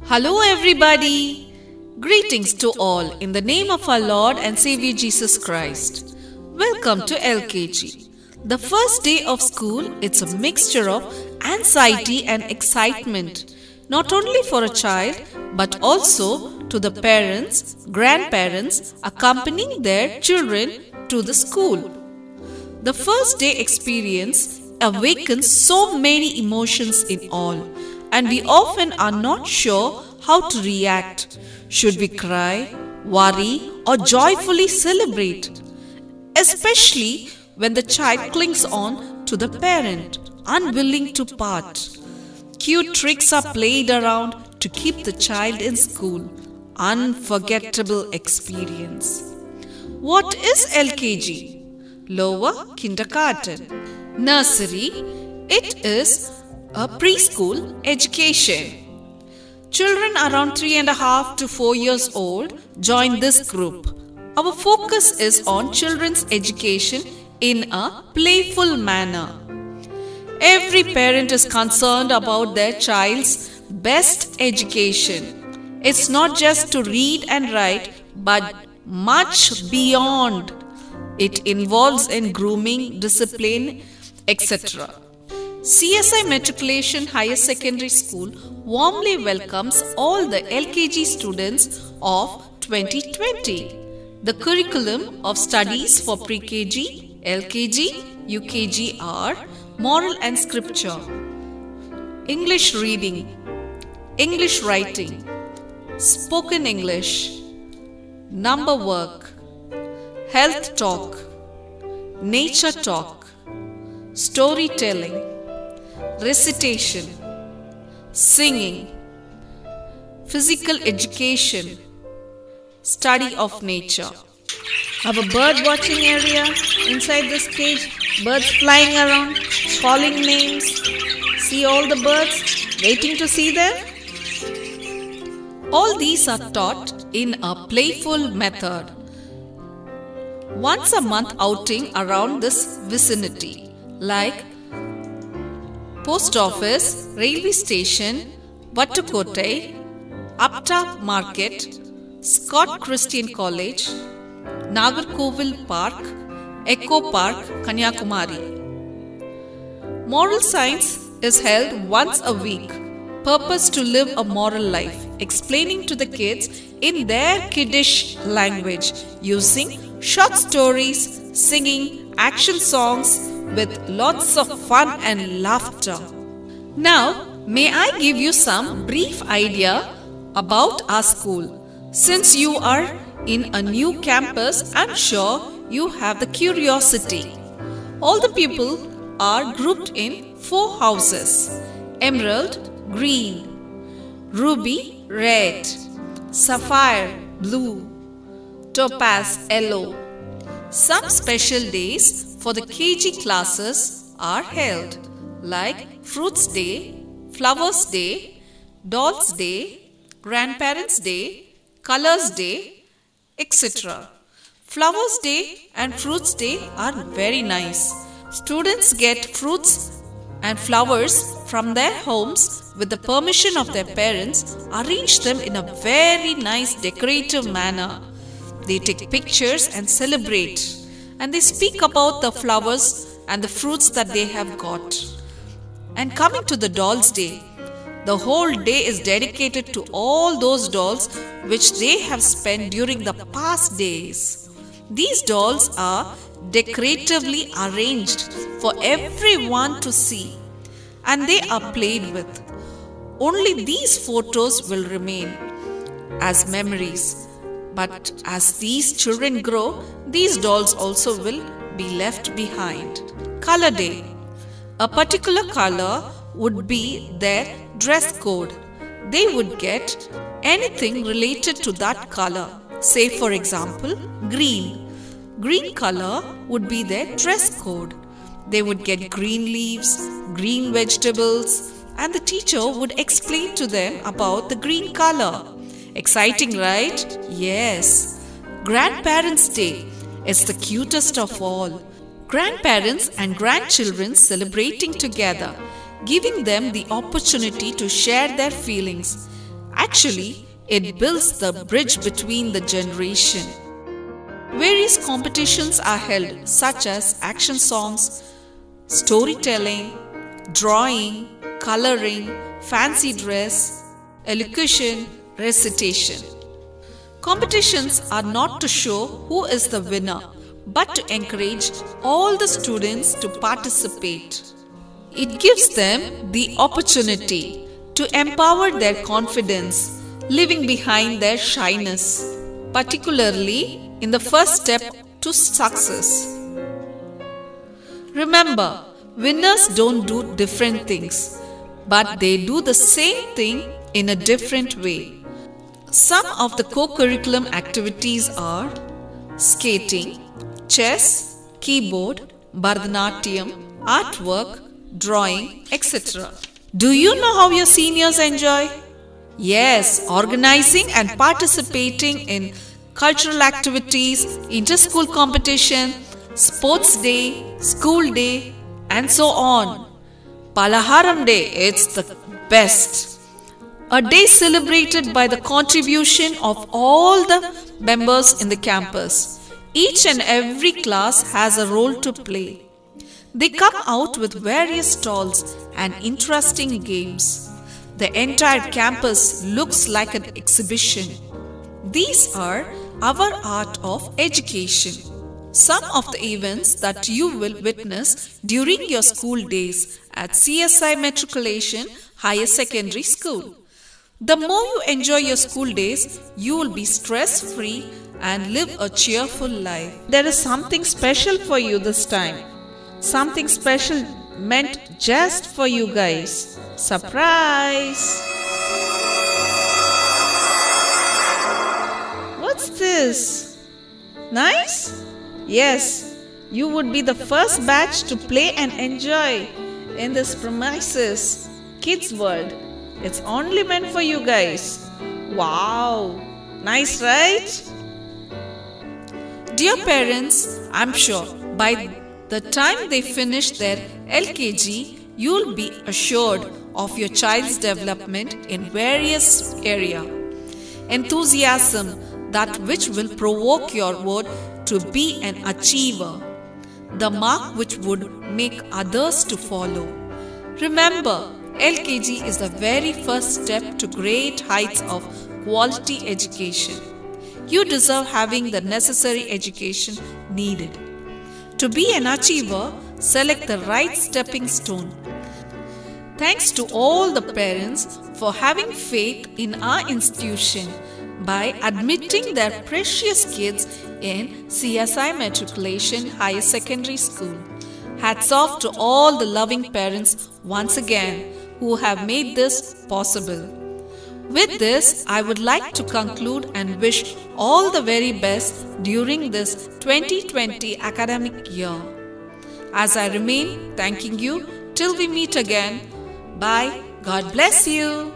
Hello everybody! Greetings to all in the name of our Lord and Savior Jesus Christ. Welcome to LKG. The first day of school, it's a mixture of anxiety and excitement, not only for a child but also to the parents, grandparents accompanying their children to the school. The first day experience awakens so many emotions in all, and we often are not sure how to react. Should we cry, worry, or joyfully celebrate? Especially when the child clings on to the parent, unwilling to part. Cute tricks are played around to keep the child in school. Unforgettable experience. What is LKG? Lower Kindergarten. Nursery. It is a preschool education. Children around 3.5 to 4 years old join this group. Our focus is on children's education in a playful manner. Every parent is concerned about their child's best education. It's not just to read and write, but much beyond. It involves in grooming, discipline, etc. CSI Matriculation Higher Secondary School warmly welcomes all the LKG students of 2020. The curriculum of studies for pre-KG, LKG, UKG are Moral and Scripture, English Reading, English Writing, Spoken English, Number Work, Health Talk, Nature Talk, Storytelling, Recitation, Singing, Physical Education, Study of Nature. Have a bird watching area inside this cage, birds flying around, calling names. See all the birds waiting to see them? All these are taught in a playful method. Once a month outing around this vicinity, like Post Office, Railway Station, Vattukotai, Apta Market, Scott Christian College, Nagarkovil Park, Echo Park, Kanyakumari. Moral Science is held once a week. Purpose to live a moral life, explaining to the kids in their kiddish language, using short stories, singing, action songs with lots of fun and laughter. Now, may I give you some brief idea about our school. Since you are in a new campus, I'm sure you have the curiosity. All the people are grouped in 4 houses: Emerald, green; Ruby, red; Sapphire, blue; Topaz, yellow. Some special days for the KG classes are held, like Fruits Day, Flowers Day, Dolls Day, Grandparents Day, Colors Day, etc. Flowers Day and Fruits Day are very nice. Students get fruits and flowers from their homes with the permission of their parents, arrange them in a very nice decorative manner. They take pictures and celebrate, and they speak about the flowers and the fruits that they have got. And coming to the Dolls Day, the whole day is dedicated to all those dolls which they have spent during the past days. These dolls are decoratively arranged for everyone to see, and they are played with. Only these photos will remain as memories. But as these children grow, these dolls also will be left behind. Color Day. A particular color would be their dress code. They would get anything related to that color. Say for example, green. Green color would be their dress code. They would get green leaves, green vegetables, and the teacher would explain to them about the green color. Exciting, right? Yes. Grandparents' Day is the cutest of all. Grandparents and grandchildren celebrating together, giving them the opportunity to share their feelings Actually, it builds the bridge between the generation. Various competitions are held such as action songs, storytelling, drawing, coloring, fancy dress, elocution, recitation. Competitions are not to show who is the winner, but to encourage all the students to participate. It gives them the opportunity to empower their confidence, leaving behind their shyness, particularly in the first step to success. Remember, winners don't do different things, but they do the same thing in a different way. Some of the co-curriculum activities are skating, chess, keyboard, Bharatanatyam, artwork, drawing, etc. Do you know how your seniors enjoy? Yes, organizing and participating in cultural activities, inter-school competition, sports day, school day, and so on. Palaharam Day, it's the best. A day celebrated by the contribution of all the members in the campus. Each and every class has a role to play. They come out with various stalls and interesting games. The entire campus looks like an exhibition. These are our art of education. Some of the events that you will witness during your school days at CSI Matriculation Higher Secondary School. The more you enjoy your school days, you will be stress-free and live a cheerful life. There is something special for you this time. Something special meant just for you guys. Surprise! What's this? Nice? Yes, you would be the first batch to play and enjoy in this premises, Kids World. It's only meant for you guys. Wow! Nice, right? Dear parents, I'm sure by the time they finish their LKG, you'll be assured of your child's development in various areas. Enthusiasm, that which will provoke your word to be an achiever. The mark which would make others to follow. Remember, LKG is the very first step to great heights of quality education. You deserve having the necessary education needed. To be an achiever, select the right stepping stone. Thanks to all the parents for having faith in our institution by admitting their precious kids in CSI Matriculation Higher Secondary School. Hats off to all the loving parents once again who have made this possible. With this, I would like to conclude and wish all the very best during this 2020 academic year. As I remain thanking you till we meet again. Bye. God bless you.